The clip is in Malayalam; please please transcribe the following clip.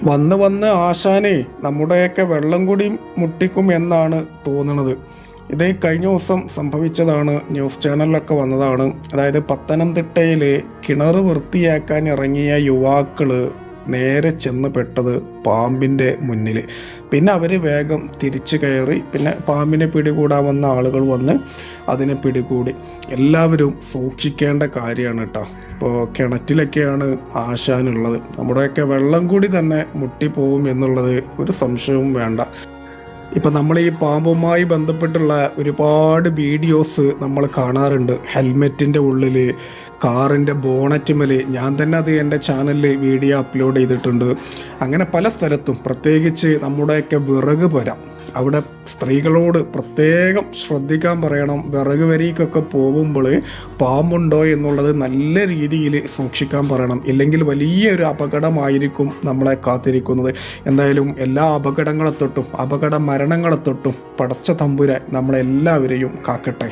വന്ന് വന്ന് ആശാനെ നമ്മുടെയൊക്കെ വെള്ളം കൂടി മുട്ടിക്കും എന്നാണ് തോന്നുന്നത്. ഇത് കഴിഞ്ഞ ദിവസം സംഭവിച്ചതാണ്, ന്യൂസ് ചാനലിലൊക്കെ വന്നതാണ്. അതായത് പത്തനംതിട്ടയിൽ കിണർ വൃത്തിയാക്കാൻ ഇറങ്ങിയ യുവാക്കൾ നേരെ ചെന്ന് പെട്ടത് പാമ്പിൻ്റെ മുന്നിൽ. പിന്നെ അവർ വേഗം തിരിച്ചു കയറി. പിന്നെ പാമ്പിനെ പിടികൂടാൻ വന്ന ആളുകൾ വന്ന് അതിനെ പിടികൂടി. എല്ലാവരും സൂക്ഷിക്കേണ്ട കാര്യമാണ് കേട്ടോ. ഇപ്പോൾ കിണറ്റിലൊക്കെയാണ് ആശാനുള്ളത്. നമ്മുടെയൊക്കെ വെള്ളം കൂടി തന്നെ മുട്ടിപ്പോവും എന്നുള്ളത് ഒരു സംശയവും വേണ്ട. ഇപ്പം നമ്മൾ ഈ പാമ്പുമായി ബന്ധപ്പെട്ടുള്ള ഒരുപാട് വീഡിയോസ് നമ്മൾ കാണാറുണ്ട്. ഹെൽമെറ്റിൻ്റെ ഉള്ളിൽ, കാറിൻ്റെ ബോണറ്റുമേൽ, ഞാൻ തന്നെ അത് എൻ്റെ ചാനലിൽ വീഡിയോ അപ്ലോഡ് ചെയ്തിട്ടുണ്ട്. അങ്ങനെ പല സ്ഥലത്തും, പ്രത്യേകിച്ച് നമ്മുടെയൊക്കെ വിറക് പുര, അവിടെ സ്ത്രീകളോട് പ്രത്യേകം ശ്രദ്ധിക്കാൻ പറയണം. വിറക് വരിക്കൊക്കെ പോകുമ്പോൾ പാമ്പുണ്ടോ എന്നുള്ളത് നല്ല രീതിയിൽ സൂക്ഷിക്കാൻ പറയണം. ഇല്ലെങ്കിൽ വലിയൊരു അപകടമായിരിക്കും നമ്മളെ കാത്തിരിക്കുന്നത്. എന്തായാലും എല്ലാ അപകടങ്ങളെ തൊട്ടും, അപകട മരണങ്ങളെ തൊട്ടും പടച്ച തമ്പുരാൻ നമ്മളെല്ലാവരെയും കാക്കട്ടെ.